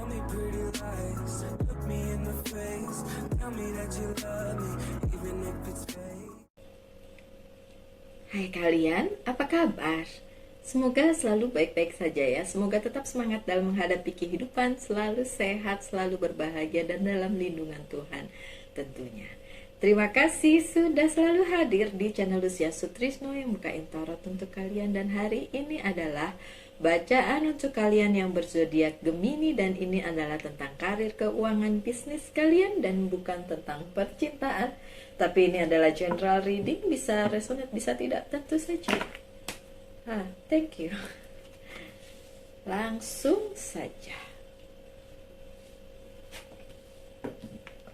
me pretty lies, look me in the face, tell me that you love me, even if it's fake. Hai kalian, apa kabar? Semoga selalu baik-baik saja ya. Semoga tetap semangat dalam menghadapi kehidupan, selalu sehat, selalu berbahagia, dan dalam lindungan Tuhan tentunya. Terima kasih sudah selalu hadir di channel Lucia Sutrisno yang bukain Torot untuk kalian. Dan hari ini adalah bacaan untuk kalian yang berzodiak Gemini, dan ini adalah tentang karir, keuangan, bisnis kalian, dan bukan tentang percintaan. Tapi ini adalah general reading, bisa resonate, bisa tidak, tentu saja. Thank you. Langsung saja.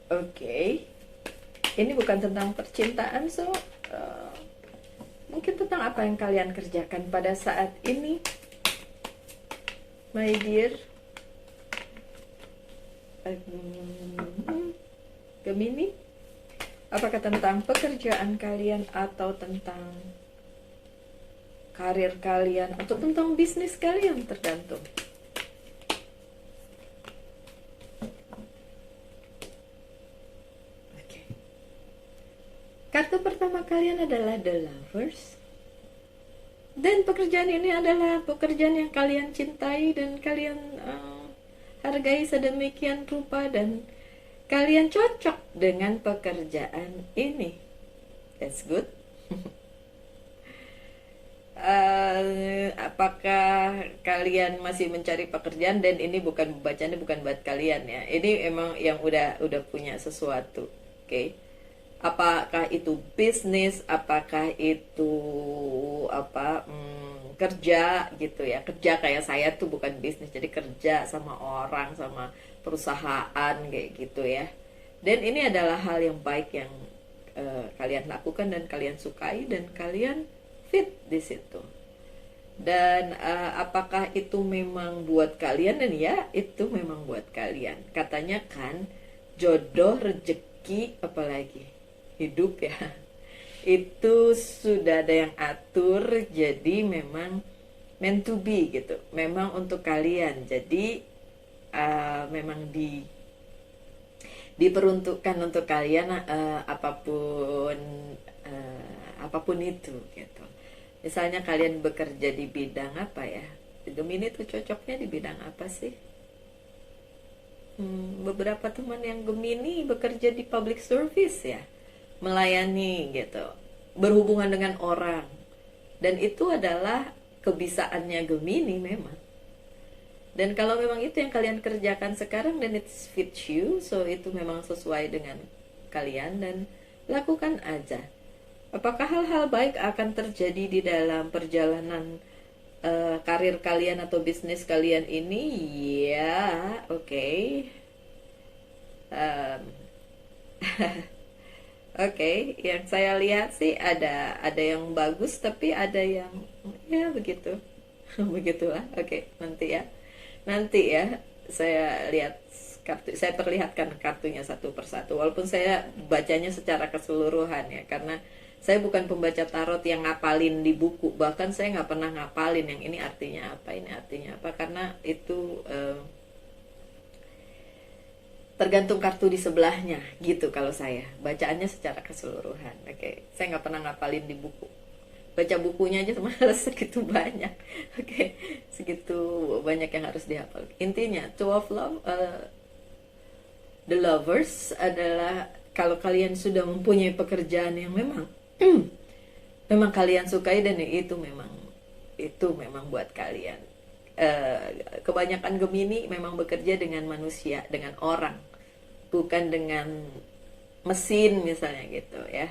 Oke. Ini bukan tentang percintaan, so mungkin tentang apa yang kalian kerjakan pada saat ini, my dear Gemini. Apakah tentang pekerjaan kalian, atau tentang karir kalian, atau tentang bisnis kalian, tergantung. Oke. Kartu pertama kalian adalah The Lovers. Dan pekerjaan ini adalah pekerjaan yang kalian cintai dan kalian hargai sedemikian rupa, dan kalian cocok dengan pekerjaan ini. That's good. Apakah kalian masih mencari pekerjaan? Dan ini bukan bacaannya, bukan buat kalian ya. Ini emang yang udah punya sesuatu. Oke. Apakah itu bisnis, apakah itu kerja gitu ya. Kerja kayak saya tuh bukan bisnis, jadi kerja sama orang, sama perusahaan kayak gitu ya. Dan ini adalah hal yang baik yang kalian lakukan dan kalian sukai dan kalian fit di situ. Dan apakah itu memang buat kalian? Dan ya, itu memang buat kalian. Katanya kan jodoh, rezeki, apalagi hidup ya, itu sudah ada yang atur, jadi memang meant to be gitu, memang untuk kalian. Jadi memang diperuntukkan untuk kalian, apapun itu gitu. Misalnya kalian bekerja di bidang apa ya? Gemini tuh cocoknya di bidang apa sih? Beberapa teman yang Gemini bekerja di public service ya, melayani gitu, berhubungan dengan orang, dan itu adalah kebisaannya Gemini memang. Dan kalau memang itu yang kalian kerjakan sekarang dan it fits you, so itu memang sesuai dengan kalian dan lakukan aja. Apakah hal-hal baik akan terjadi di dalam perjalanan karir kalian atau bisnis kalian ini? Ya, oke. Oke, yang saya lihat sih ada yang bagus, tapi ada yang ya begitu. Begitulah. Oke, nanti ya saya lihat kartu, saya perlihatkan kartunya satu persatu, walaupun saya bacanya secara keseluruhan ya, karena saya bukan pembaca tarot yang ngapalin di buku, bahkan saya nggak pernah ngapalin yang ini artinya apa, ini artinya apa, karena itu tergantung kartu di sebelahnya gitu. Kalau saya bacaannya secara keseluruhan. Oke, saya nggak pernah ngapalin di buku, baca bukunya aja malas, segitu banyak. Oke, segitu banyak yang harus dihafal. Intinya Two of Love, The Lovers adalah kalau kalian sudah mempunyai pekerjaan yang memang memang kalian sukai, dan itu memang buat kalian. Kebanyakan Gemini memang bekerja dengan manusia, dengan orang, bukan dengan mesin misalnya gitu ya.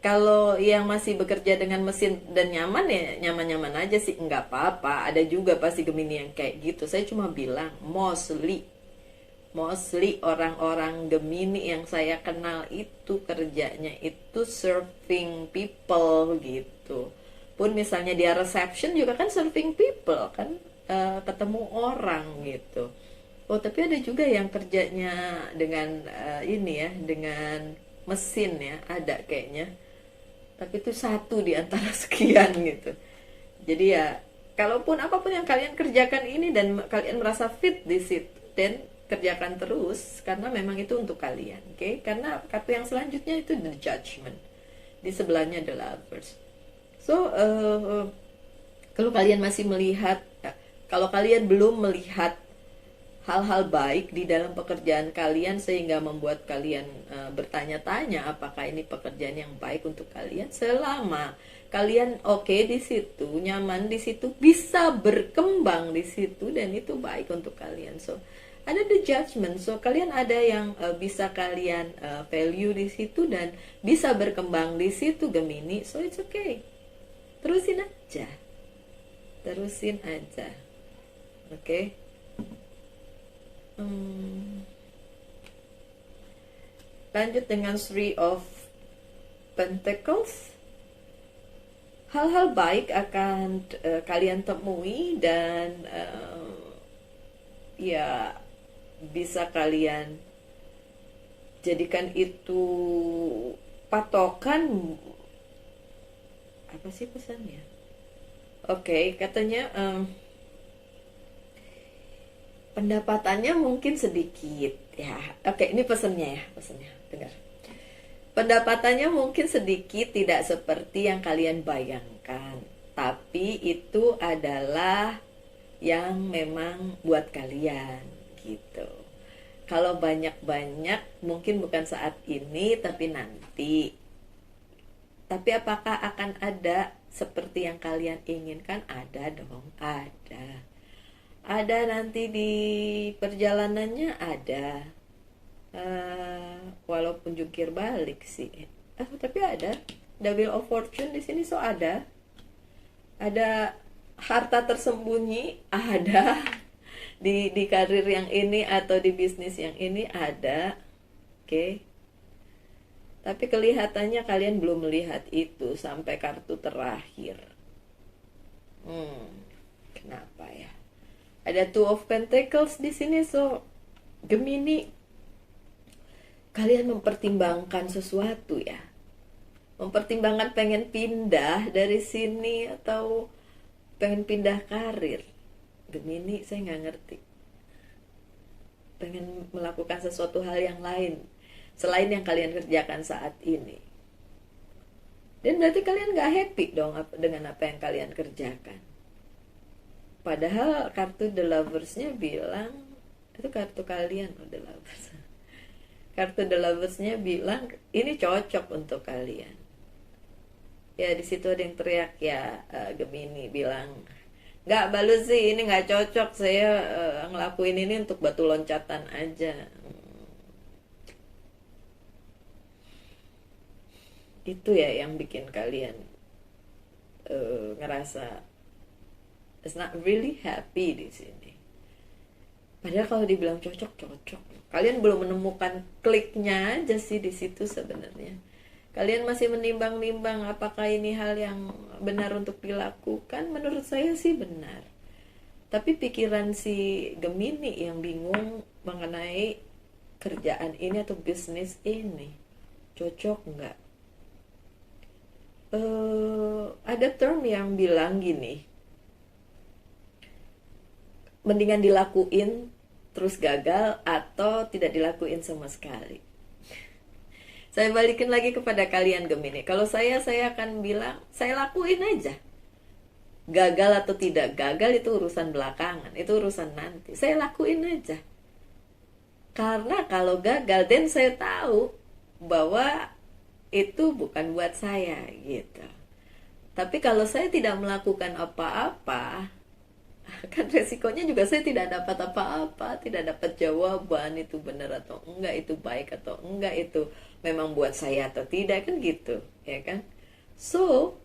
Kalau yang masih bekerja dengan mesin dan nyaman ya nyaman-nyaman aja sih, nggak apa-apa. Ada juga pasti Gemini yang kayak gitu. Saya cuma bilang mostly orang-orang Gemini yang saya kenal itu kerjanya itu serving people gitu. Pun misalnya dia reception juga kan serving people kan, ketemu orang gitu. Oh, tapi ada juga yang kerjanya dengan ini ya, dengan mesin ya, ada kayaknya. Tapi itu satu di antara sekian gitu. Jadi ya kalaupun apapun yang kalian kerjakan ini dan kalian merasa fit di situ, dan kerjakan terus karena memang itu untuk kalian, oke? Karena kartu yang selanjutnya itu the judgment, di sebelahnya the lovers. So kalau kalian masih melihat, kalau kalian belum melihat hal-hal baik di dalam pekerjaan kalian sehingga membuat kalian bertanya-tanya apakah ini pekerjaan yang baik untuk kalian, selama kalian oke di situ, nyaman di situ, bisa berkembang di situ, dan itu baik untuk kalian. So ada the judgment, so kalian ada yang bisa kalian value di situ dan bisa berkembang di situ, Gemini. So it's okay, terusin aja, oke? Lanjut dengan Three of Pentacles. Hal-hal baik akan kalian temui, dan ya bisa kalian jadikan itu patokan. Apa sih pesannya? Oke, katanya pendapatannya mungkin sedikit ya. Oke, ini pesannya dengar. Pendapatannya mungkin sedikit, tidak seperti yang kalian bayangkan, tapi itu adalah yang memang buat kalian gitu. Kalau banyak-banyak mungkin bukan saat ini tapi nanti. Tapi apakah akan ada seperti yang kalian inginkan? Ada dong, ada nanti di perjalanannya ada, walaupun jungkir balik sih, tapi ada the wheel of fortune di sini. So ada harta tersembunyi, ada di karir yang ini atau di bisnis yang ini ada, oke? Tapi kelihatannya kalian belum melihat itu sampai kartu terakhir. Kenapa ya? Ada Two of Pentacles di sini, so Gemini, kalian mempertimbangkan sesuatu ya. Mempertimbangkan pengen pindah dari sini atau pengen pindah karir. Gemini, saya nggak ngerti. Pengen melakukan sesuatu hal yang lain selain yang kalian kerjakan saat ini. Dan berarti kalian nggak happy dong dengan apa yang kalian kerjakan. Padahal kartu The Lovers-nya bilang, itu kartu kalian, The Lovers. Kartu The Lovers-nya bilang ini cocok untuk kalian. Ya di situ ada yang teriak ya, Gemini bilang, nggak bagus sih, ini nggak cocok, saya ngelakuin ini untuk batu loncatan aja. Itu ya yang bikin kalian ngerasa it's not really happy di sini. Padahal kalau dibilang cocok. Kalian belum menemukan kliknya aja sih di situ sebenarnya. Kalian masih menimbang-nimbang apakah ini hal yang benar untuk dilakukan. Menurut saya sih benar. Tapi pikiran si Gemini yang bingung mengenai kerjaan ini atau bisnis ini. Cocok nggak? Ada term yang bilang gini, mendingan dilakuin terus gagal atau tidak dilakuin sama sekali. Saya balikin lagi kepada kalian Gemini. Kalau saya akan bilang, saya lakuin aja. Gagal atau tidak gagal itu urusan belakangan, itu urusan nanti. Saya lakuin aja. Karena kalau gagal, dan saya tahu bahwa itu bukan buat saya gitu. Tapi kalau saya tidak melakukan apa-apa, kan resikonya juga saya tidak dapat apa-apa, tidak dapat jawaban itu benar atau enggak, itu baik atau enggak, itu memang buat saya atau tidak, kan gitu ya kan. So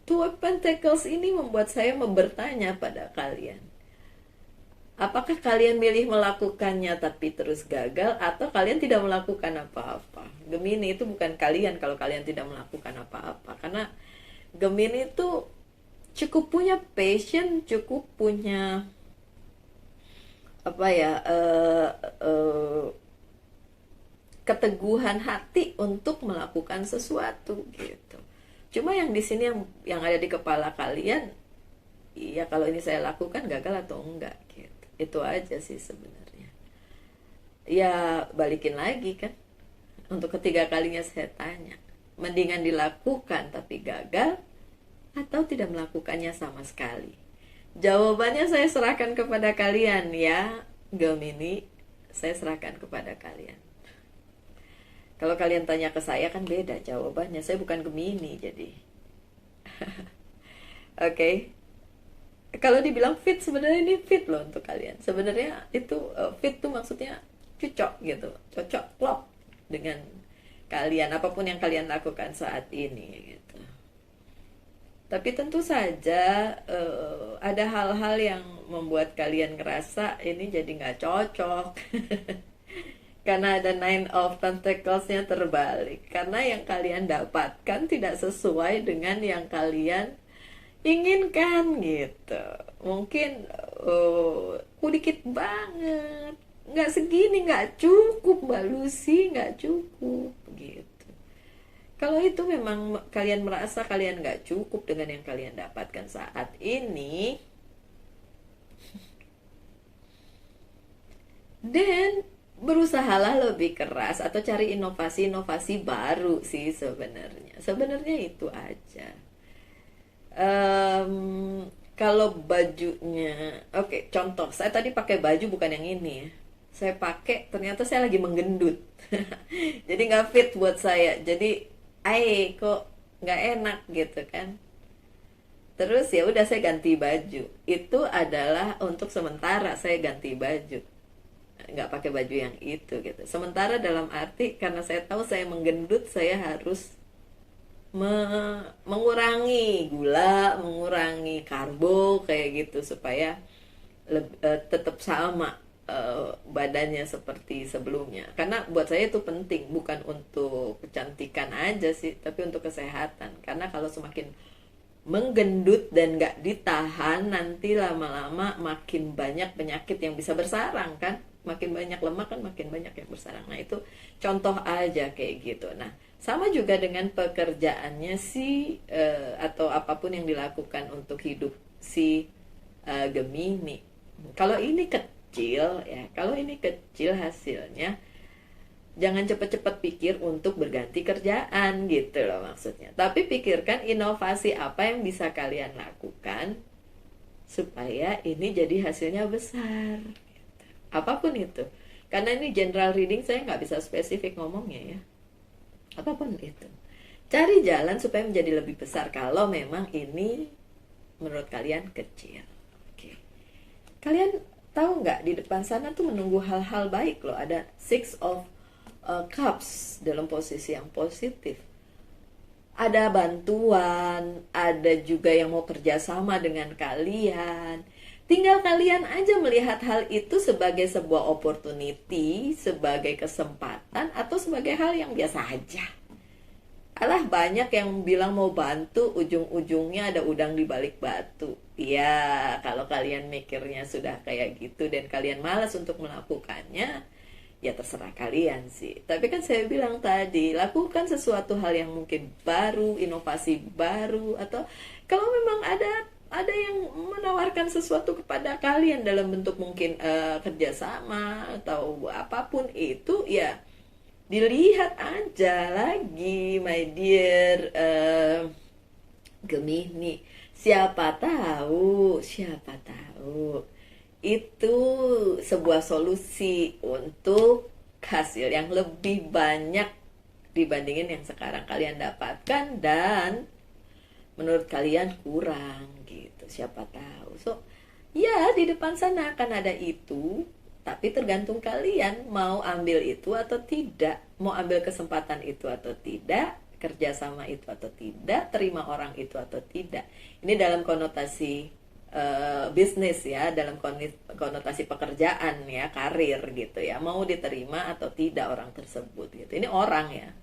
Two of Pentacles ini membuat saya bertanya pada kalian, apakah kalian milih melakukannya tapi terus gagal, atau kalian tidak melakukan apa-apa? Gemini itu bukan kalian kalau kalian tidak melakukan apa-apa, karena Gemini itu cukup punya passion, cukup punya keteguhan hati untuk melakukan sesuatu gitu. Cuma yang di sini yang ada di kepala kalian, ya kalau ini saya lakukan gagal atau enggak gitu. Itu aja sih sebenarnya. Ya balikin lagi kan, untuk ketiga kalinya saya tanya, mendingan dilakukan tapi gagal atau tidak melakukannya sama sekali? Jawabannya saya serahkan kepada kalian ya, Gemini. Saya serahkan kepada kalian. Kalau kalian tanya ke saya kan beda jawabannya. Saya bukan Gemini jadi. Oke. Kalau dibilang fit, sebenarnya ini fit loh untuk kalian. Sebenarnya itu fit tuh maksudnya cocok gitu, cocok klop dengan kalian, apapun yang kalian lakukan saat ini gitu. Tapi tentu saja ada hal-hal yang membuat kalian ngerasa ini jadi nggak cocok. Karena ada Nine of Pentacles-nya terbalik. Karena yang kalian dapatkan tidak sesuai dengan yang kalian inginkan gitu. Mungkin dikit banget, nggak segini, nggak cukup Mbak Lucy, nggak cukup gitu. Kalau itu memang kalian merasa kalian nggak cukup dengan yang kalian dapatkan saat ini, dan berusahalah lebih keras atau cari inovasi-inovasi baru sih sebenarnya. Sebenarnya itu aja. Kalau bajunya, oke, contoh, saya tadi pakai baju bukan yang ini ya. Saya pakai, ternyata saya lagi menggendut. Jadi nggak fit buat saya. Jadi, kok nggak enak gitu kan. Terus ya udah saya ganti baju. Itu adalah untuk sementara saya ganti baju. Nggak pakai baju yang itu gitu. Sementara dalam arti karena saya tahu saya menggendut, saya harus mengurangi gula, mengurangi karbo kayak gitu supaya tetap sama badannya seperti sebelumnya. Karena buat saya itu penting, bukan untuk kecantikan aja sih, tapi untuk kesehatan. Karena kalau semakin menggendut dan nggak ditahan, nanti lama-lama makin banyak penyakit yang bisa bersarang kan. Makin banyak lemak kan makin banyak yang bersarang. Nah itu contoh aja kayak gitu. Nah sama juga dengan pekerjaannya si atau apapun yang dilakukan untuk hidup si Gemini. Kalau ini kecil ya, kalau ini kecil hasilnya, jangan cepat-cepat pikir untuk berganti kerjaan gitu loh maksudnya. Tapi pikirkan inovasi apa yang bisa kalian lakukan supaya ini jadi hasilnya besar. Gitu. Apapun itu. Karena ini general reading, saya nggak bisa spesifik ngomongnya ya. Apapun itu. Cari jalan supaya menjadi lebih besar kalau memang ini menurut kalian kecil. Oke. Kalian tahu nggak di depan sana tuh menunggu hal-hal baik loh. Ada Six of Cups dalam posisi yang positif. Ada bantuan, ada juga yang mau kerjasama dengan kalian. Tinggal kalian aja melihat hal itu sebagai sebuah opportunity, sebagai kesempatan, atau sebagai hal yang biasa aja. Alah, banyak yang bilang mau bantu, ujung-ujungnya ada udang di balik batu. Ya, kalau kalian mikirnya sudah kayak gitu dan kalian malas untuk melakukannya, ya terserah kalian sih. Tapi kan saya bilang tadi, lakukan sesuatu hal yang mungkin baru, inovasi baru, atau kalau memang ada yang menawarkan sesuatu kepada kalian dalam bentuk mungkin kerjasama atau apapun itu, ya dilihat aja lagi my dear Gemini. Siapa tahu itu sebuah solusi untuk hasil yang lebih banyak dibandingin yang sekarang kalian dapatkan dan menurut kalian kurang gitu, siapa tahu. So ya di depan sana akan ada itu, tapi tergantung kalian mau ambil itu atau tidak, mau ambil kesempatan itu atau tidak, kerjasama itu atau tidak, terima orang itu atau tidak. Ini dalam konotasi bisnis ya, dalam konotasi pekerjaan ya, karir gitu ya, mau diterima atau tidak orang tersebut gitu. Ini orang ya,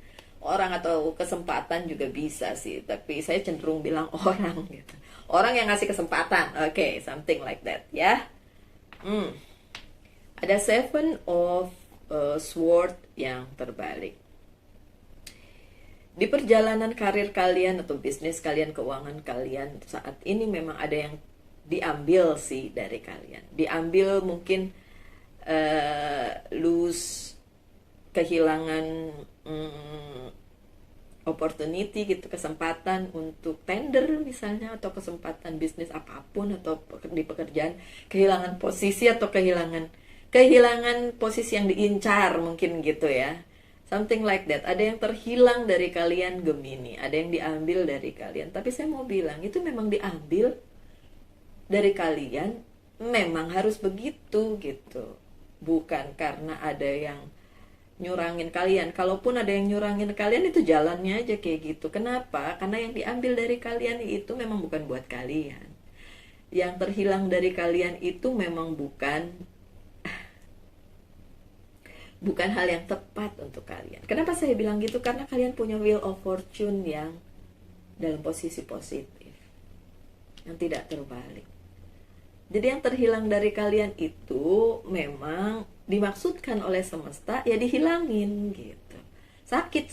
orang atau kesempatan juga bisa sih, tapi saya cenderung bilang orang gitu, orang yang ngasih kesempatan. Oke, something like that ya. Ada Seven of Sword yang terbalik. Di perjalanan karir kalian atau bisnis kalian, keuangan kalian saat ini memang ada yang diambil sih dari kalian. Diambil mungkin lose, kehilangan opportunity gitu, kesempatan untuk tender misalnya, atau kesempatan bisnis apapun, atau di pekerjaan kehilangan posisi, atau kehilangan posisi yang diincar mungkin gitu ya, something like that. Ada yang terhilang dari kalian Gemini, ada yang diambil dari kalian. Tapi saya mau bilang itu memang diambil dari kalian, memang harus begitu gitu, bukan karena ada yang nyurangin kalian. Kalaupun ada yang nyurangin kalian, itu jalannya aja kayak gitu. Kenapa? Karena yang diambil dari kalian itu memang bukan buat kalian. Yang terhilang dari kalian itu memang bukan hal yang tepat untuk kalian. Kenapa saya bilang gitu? Karena kalian punya wheel of fortune yang dalam posisi positif, yang tidak terbalik. Jadi yang terhilang dari kalian itu memang dimaksudkan oleh semesta ya dihilangin gitu. Sakit.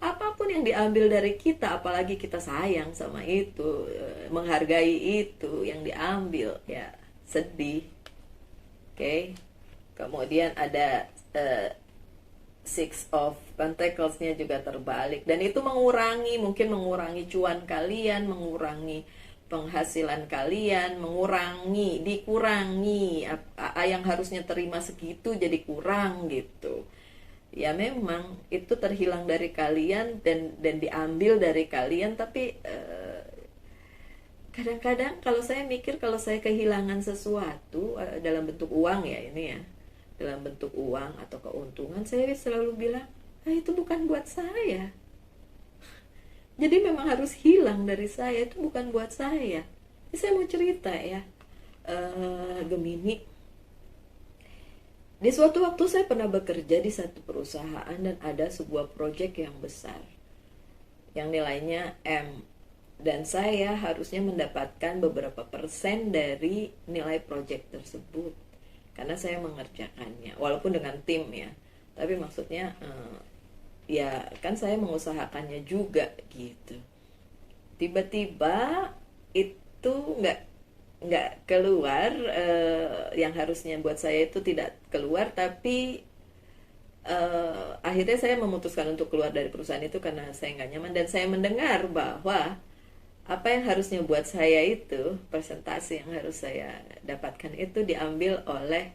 Apapun yang diambil dari kita, apalagi kita sayang sama itu, menghargai itu, yang diambil ya sedih. Oke. Kemudian ada Six of Pentacles-nya juga terbalik, dan itu mungkin mengurangi cuan kalian, mengurangi penghasilan kalian, dikurangi yang harusnya terima segitu jadi kurang gitu. Ya memang itu terhilang dari kalian dan diambil dari kalian. Tapi kadang-kadang kalau saya mikir, kalau saya kehilangan sesuatu dalam bentuk uang ya, ini ya, dalam bentuk uang atau keuntungan, saya selalu bilang, itu bukan buat saya. Jadi memang harus hilang dari saya, itu bukan buat saya. Ini saya mau cerita ya, Gemini. Di suatu waktu saya pernah bekerja di satu perusahaan dan ada sebuah proyek yang besar, yang nilainya M. Dan saya harusnya mendapatkan beberapa persen dari nilai proyek tersebut, karena saya mengerjakannya, walaupun dengan tim ya. Tapi maksudnya ya kan saya mengusahakannya juga gitu. Tiba-tiba itu nggak keluar, yang harusnya buat saya itu tidak keluar. Tapi akhirnya saya memutuskan untuk keluar dari perusahaan itu karena saya nggak nyaman. Dan saya mendengar bahwa apa yang harusnya buat saya itu, presentasi yang harus saya dapatkan itu diambil oleh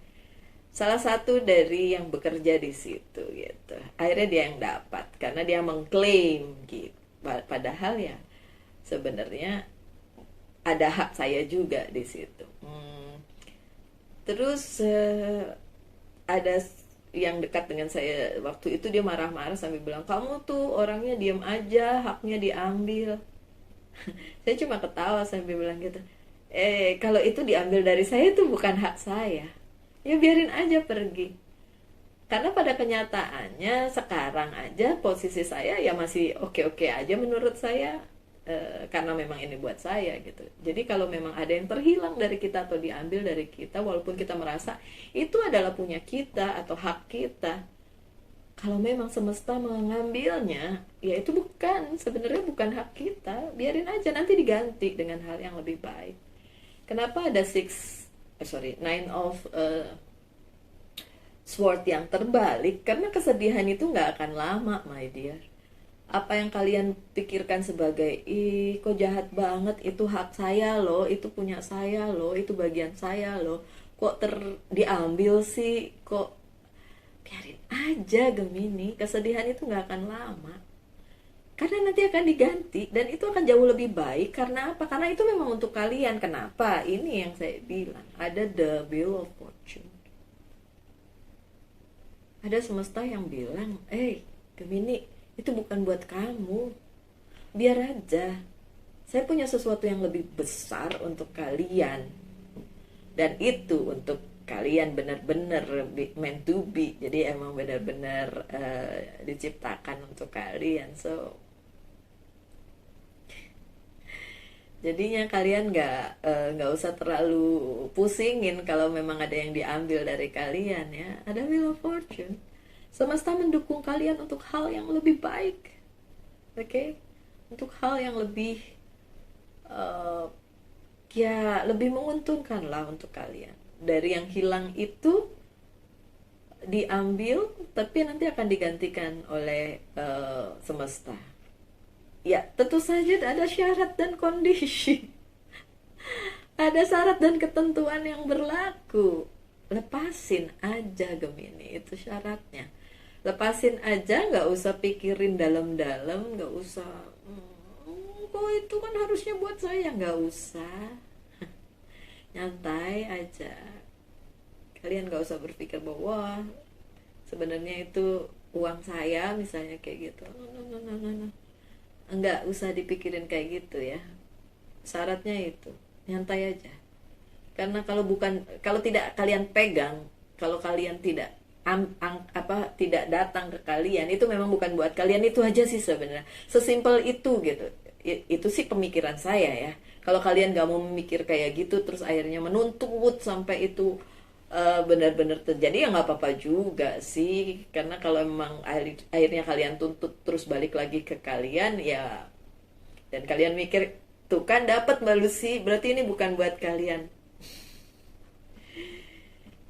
salah satu dari yang bekerja di situ gitu. Akhirnya dia yang dapat karena dia mengklaim gitu. Padahal ya sebenarnya ada hak saya juga di situ. Terus ada yang dekat dengan saya waktu itu, dia marah-marah sambil bilang, kamu tuh orangnya diem aja, haknya diambil. Saya cuma ketawa sambil bilang gitu, kalau itu diambil dari saya itu bukan hak saya, ya biarin aja pergi. Karena pada kenyataannya sekarang aja posisi saya ya masih oke-oke aja menurut saya, karena memang ini buat saya gitu. Jadi kalau memang ada yang terhilang dari kita atau diambil dari kita, walaupun kita merasa itu adalah punya kita atau hak kita, kalau memang semesta mengambilnya, ya itu sebenarnya bukan hak kita. Biarin aja, nanti diganti dengan hal yang lebih baik. Kenapa ada Nine of Sword yang terbalik? Karena kesedihan itu nggak akan lama, my dear. Apa yang kalian pikirkan sebagai, kok jahat banget, itu hak saya loh, itu punya saya loh, itu bagian saya loh, kok diambil sih, kok. Biarin aja Gemini, kesedihan itu gak akan lama, karena nanti akan diganti dan itu akan jauh lebih baik. Karena apa? Karena itu memang untuk kalian. Kenapa? Ini yang saya bilang, ada the wheel of fortune. Ada semesta yang bilang, Gemini, itu bukan buat kamu, biar aja, saya punya sesuatu yang lebih besar untuk kalian, dan itu untuk kalian benar-benar meant to be. Jadi emang benar-benar diciptakan untuk kalian. So jadinya kalian nggak usah terlalu pusingin kalau memang ada yang diambil dari kalian ya. Ada wheel of fortune. Semesta mendukung kalian untuk hal yang lebih baik, oke? Untuk hal yang lebih ya lebih menguntungkan lah untuk kalian. Dari yang hilang itu diambil, tapi nanti akan digantikan oleh semesta. Ya, tentu saja ada syarat dan kondisi. Ada syarat dan ketentuan yang berlaku. Lepasin aja Gemini, itu syaratnya. Lepasin aja, nggak usah pikirin dalam-dalam, nggak usah kok itu kan harusnya buat saya, nggak usah. Nyantai aja. Kalian nggak usah berpikir bahwa wah, sebenarnya itu uang saya misalnya kayak gitu. No. Nggak usah dipikirin kayak gitu ya. Syaratnya itu nyantai aja. Karena kalau tidak kalian pegang, kalau kalian tidak tidak datang ke kalian, itu memang bukan buat kalian, itu aja sih sebenarnya. Sesimpel itu gitu. Itu sih pemikiran saya ya. Kalau kalian gak mau memikir kayak gitu terus akhirnya menuntut sampai itu benar-benar terjadi, ya nggak apa-apa juga sih. Karena kalau memang akhirnya kalian tuntut terus balik lagi ke kalian ya, dan kalian mikir tuh kan dapat Mbak Lucy, berarti ini bukan buat kalian.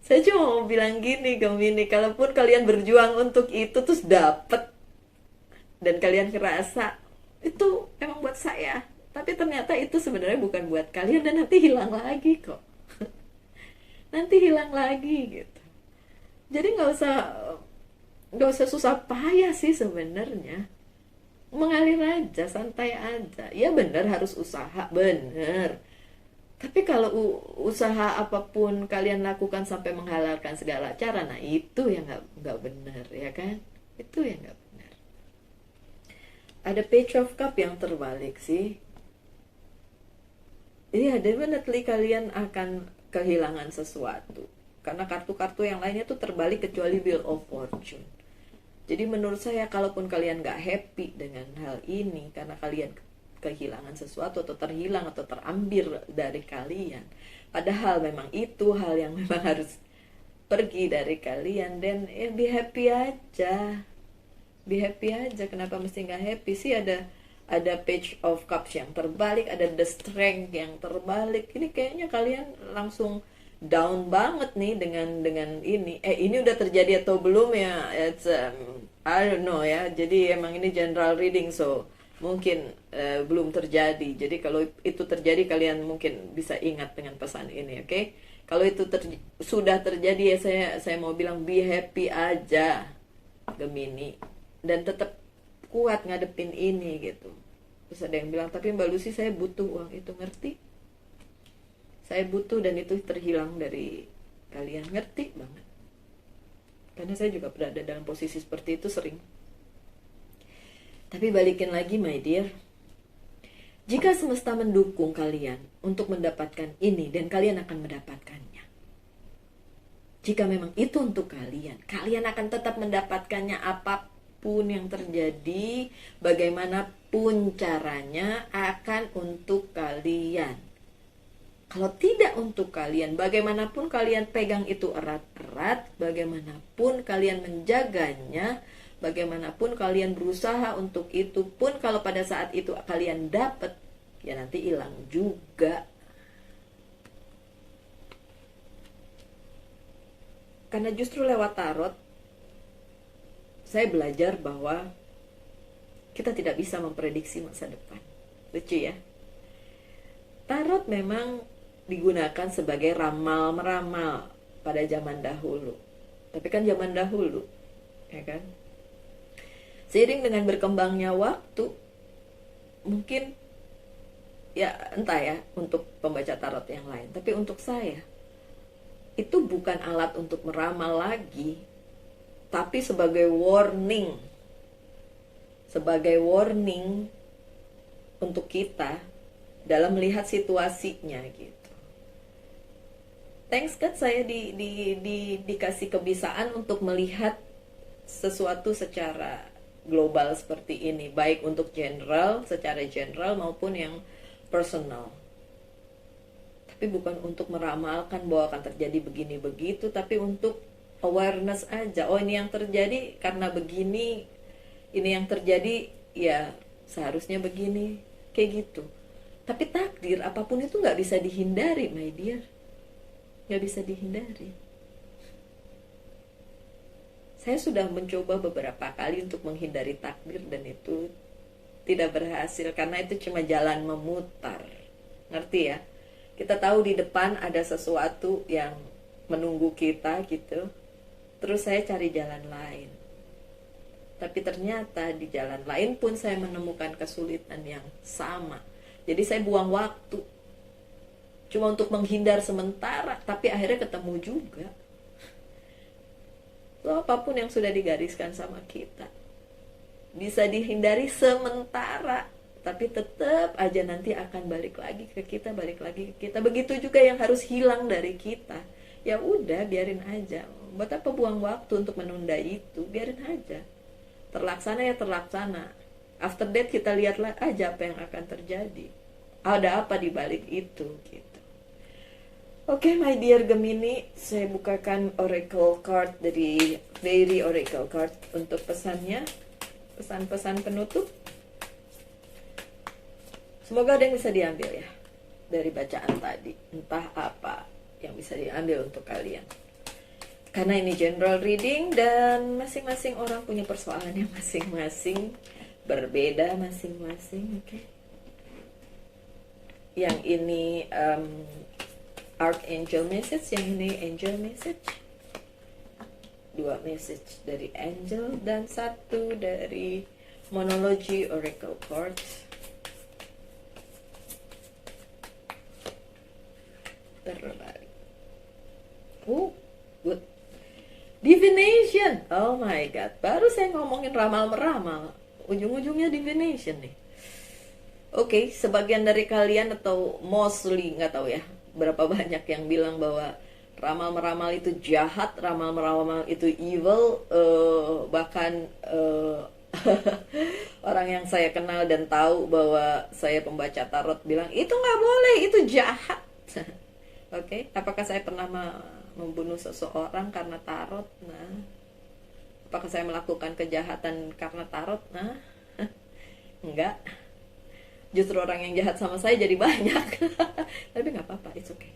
Saya cuma mau bilang gini Gemini, kalaupun kalian berjuang untuk itu terus dapet dan kalian ngerasa itu emang buat saya, tapi ternyata itu sebenarnya bukan buat kalian dan nanti hilang lagi kok. Nanti hilang lagi gitu. Jadi nggak usah susah payah sih sebenarnya. Mengalir aja, santai aja. Ya bener harus usaha, bener. Tapi kalau usaha apapun kalian lakukan sampai menghalalkan segala cara, nah itu yang nggak benar ya kan? Itu yang nggak benar. Ada Page of Cup yang terbalik sih. Iya, definitely kalian akan kehilangan sesuatu. Karena kartu-kartu yang lainnya tuh terbalik kecuali Wheel of Fortune. Jadi menurut saya kalaupun kalian nggak happy dengan hal ini karena kalian kehilangan sesuatu atau terhilang atau terambil dari kalian, padahal memang itu hal yang memang harus pergi dari kalian, dan be happy aja, be happy aja. Kenapa mesti nggak happy sih? Ada Page of Cups yang terbalik, ada The Strength yang terbalik. Ini kayaknya kalian langsung down banget nih dengan ini. Ini udah terjadi atau belum ya? It's I don't know ya. Jadi emang ini general reading, so mungkin belum terjadi. Jadi kalau itu terjadi kalian mungkin bisa ingat dengan pesan ini, oke? Kalau itu sudah terjadi ya saya mau bilang be happy aja Gemini, dan tetap kuat ngadepin ini gitu. Terus ada yang bilang, tapi Mbak Lucy saya butuh uang itu, ngerti? Saya butuh dan itu terhilang dari kalian, ngerti banget. Karena saya juga berada dalam posisi seperti itu sering. Tapi balikin lagi my dear, jika semesta mendukung kalian untuk mendapatkan ini dan kalian akan mendapatkannya. Jika memang itu untuk kalian, kalian akan tetap mendapatkannya apapun yang terjadi, bagaimanapun caranya akan untuk kalian. Kalau tidak untuk kalian, bagaimanapun kalian pegang itu erat-erat, bagaimanapun kalian menjaganya, bagaimanapun kalian berusaha untuk itu pun, kalau pada saat itu kalian dapat, ya nanti hilang juga. Karena justru lewat tarot, saya belajar bahwa kita tidak bisa memprediksi masa depan. Lucu ya? Tarot memang digunakan sebagai ramal-meramal pada zaman dahulu. Tapi kan zaman dahulu, ya kan? Seiring dengan berkembangnya waktu, mungkin ya entah ya untuk pembaca tarot yang lain, tapi untuk saya itu bukan alat untuk meramal lagi, tapi sebagai warning. Sebagai warning untuk kita dalam melihat situasinya gitu. Thanks God saya dikasih kebiasaan untuk melihat sesuatu secara global seperti ini, baik untuk secara general maupun yang personal. Tapi bukan untuk meramalkan bahwa akan terjadi begini begitu, tapi untuk awareness aja. Oh, ini yang terjadi karena begini, ini yang terjadi ya seharusnya begini, kayak gitu. Tapi takdir apapun itu nggak bisa dihindari, my dear. Nggak bisa dihindari. Saya sudah mencoba beberapa kali untuk menghindari takdir dan itu tidak berhasil karena itu cuma jalan memutar. Ngerti ya? Kita tahu di depan ada sesuatu yang menunggu kita gitu. Terus saya cari jalan lain. Tapi ternyata di jalan lain pun saya menemukan kesulitan yang sama. Jadi saya buang waktu. Cuma untuk menghindar sementara, tapi akhirnya ketemu juga. So, apapun yang sudah digariskan sama kita bisa dihindari sementara, tapi tetap aja nanti akan balik lagi ke kita, balik lagi ke kita. Begitu juga yang harus hilang dari kita. Ya udah, biarin aja. Buat apa buang waktu untuk menunda itu? Biarin aja. Terlaksana ya terlaksana. After that kita lihatlah aja apa yang akan terjadi. Ada apa di balik itu gitu. Oke, my dear Gemini, saya bukakan oracle card dari Fairy Oracle Card untuk pesannya, pesan-pesan penutup. Semoga ada yang bisa diambil ya dari bacaan tadi, entah apa yang bisa diambil untuk kalian. Karena ini general reading dan masing-masing orang punya persoalannya masing-masing, berbeda masing-masing, oke. Yang ini Archangel message, yang ini angel message. 2 message dari angel dan 1 dari monology oracle cards. Terbalik. Good. Divination. Oh my god, baru saya ngomongin ramal-meramal, ujung-ujungnya divination nih. Oke, sebagian dari kalian atau mostly, nggak tahu ya berapa banyak yang bilang bahwa ramal-meramal itu jahat, ramal-meramal itu evil, bahkan orang yang saya kenal dan tahu bahwa saya pembaca tarot bilang itu nggak boleh, itu jahat. Oke, apakah saya pernah membunuh seseorang karena tarot? Nah, apakah saya melakukan kejahatan karena tarot? Nah, enggak. Justru orang yang jahat sama saya jadi banyak. Tapi nggak apa-apa, it's okay.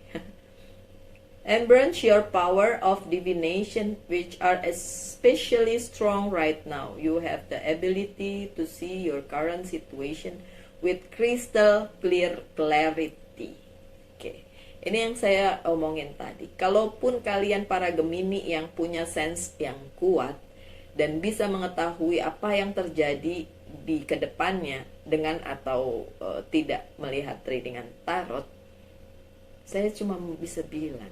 Embrace your power of divination, which are especially strong right now. You have the ability to see your current situation with crystal clear clarity. Oke, ini yang saya omongin tadi. Kalaupun kalian para Gemini yang punya sense yang kuat dan bisa mengetahui apa yang terjadi di kedepannya dengan atau tidak melihat readingan tarot, saya cuma bisa bilang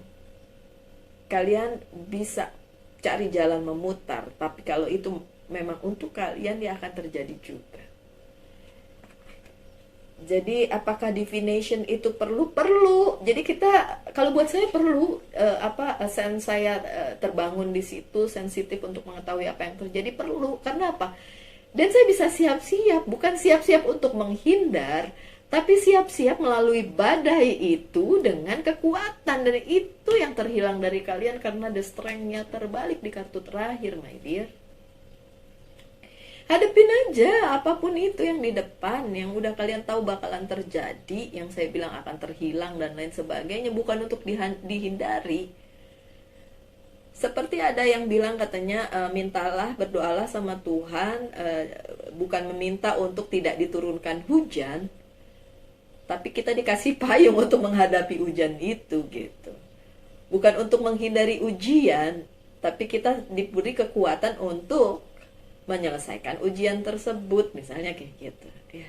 kalian bisa cari jalan memutar, tapi kalau itu memang untuk kalian, dia akan terjadi juga. Jadi apakah divination itu perlu? Perlu. Jadi kita, kalau buat saya perlu, sense saya terbangun di situ, sensitif untuk mengetahui apa yang terjadi, perlu. Karena apa? Dan saya bisa siap-siap, bukan siap-siap untuk menghindar, tapi siap-siap melalui badai itu dengan kekuatan. Dan itu yang terhilang dari kalian karena the strength-nya terbalik di kartu terakhir, my dear. Hadapin aja apapun itu yang di depan, yang udah kalian tahu bakalan terjadi, yang saya bilang akan terhilang dan lain sebagainya, bukan untuk dihindari. Seperti ada yang bilang katanya, mintalah, berdoalah sama Tuhan, bukan meminta untuk tidak diturunkan hujan, tapi kita dikasih payung untuk menghadapi hujan itu gitu. Bukan untuk menghindari ujian, tapi kita diberi kekuatan untuk menyelesaikan ujian tersebut, misalnya kayak gitu ya.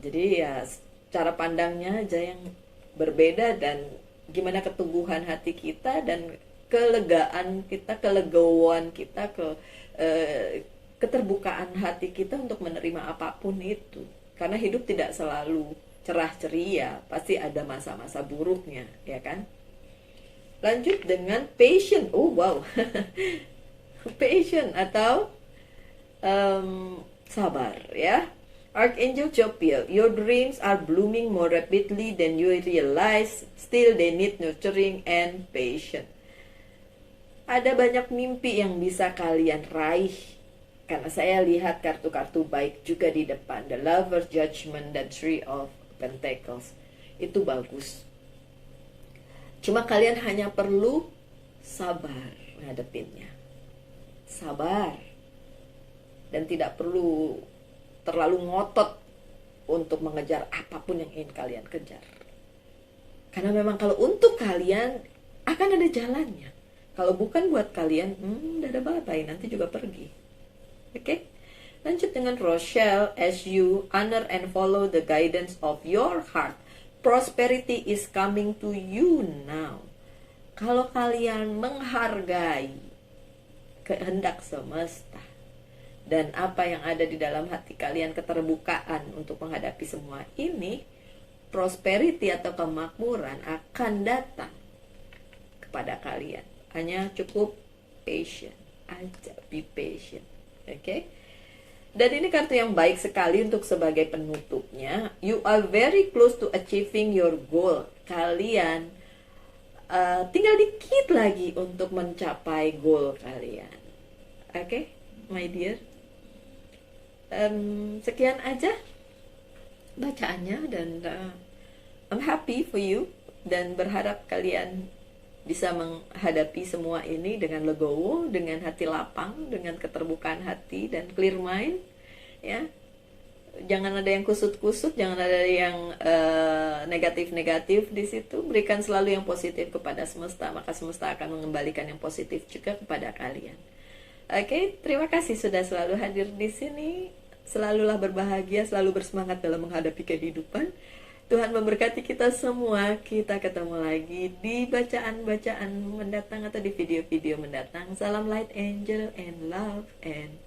Jadi ya cara pandangnya aja yang berbeda, dan gimana keteguhan hati kita dan kelegaan kita, kelegoan kita, keterbukaan hati kita untuk menerima apapun itu. Karena hidup tidak selalu cerah ceria, pasti ada masa-masa buruknya, ya kan? Lanjut dengan patient. Oh wow. Patient atau sabar ya. Archangel Jophiel, your dreams are blooming more rapidly than you realize, still they need nurturing and patience. Ada banyak mimpi yang bisa kalian raih, karena saya lihat kartu-kartu baik juga di depan. The Lover, Judgment, dan Three of Pentacles. Itu bagus. Cuma kalian hanya perlu sabar ngadepinnya. Sabar. Dan tidak perlu terlalu ngotot untuk mengejar apapun yang ingin kalian kejar. Karena memang kalau untuk kalian akan ada jalannya. Kalau bukan buat kalian, dadah bye-bye, nanti juga pergi. Oke? Lanjut dengan Rochelle. As you honor and follow the guidance of your heart, prosperity is coming to you now. Kalau kalian menghargai kehendak semesta dan apa yang ada di dalam hati kalian, keterbukaan untuk menghadapi semua ini, prosperity atau kemakmuran akan datang kepada kalian. Hanya cukup patient aja, be patient. Oke? Dan ini kartu yang baik sekali untuk sebagai penutupnya. You are very close to achieving your goal. Kalian tinggal dikit lagi untuk mencapai goal kalian. Oke, my dear. Sekian aja bacaannya, dan I'm happy for you, dan berharap kalian bisa menghadapi semua ini dengan legowo, dengan hati lapang, dengan keterbukaan hati dan clear mind, ya. Jangan ada yang kusut-kusut, jangan ada yang negatif-negatif di situ. Berikan selalu yang positif kepada semesta, maka semesta akan mengembalikan yang positif juga kepada kalian. Oke, terima kasih sudah selalu hadir di sini. Selalulah berbahagia, selalu bersemangat dalam menghadapi kehidupan. Tuhan memberkati kita semua. Kita ketemu lagi di bacaan-bacaan mendatang atau di video-video mendatang. Salam light angel and love and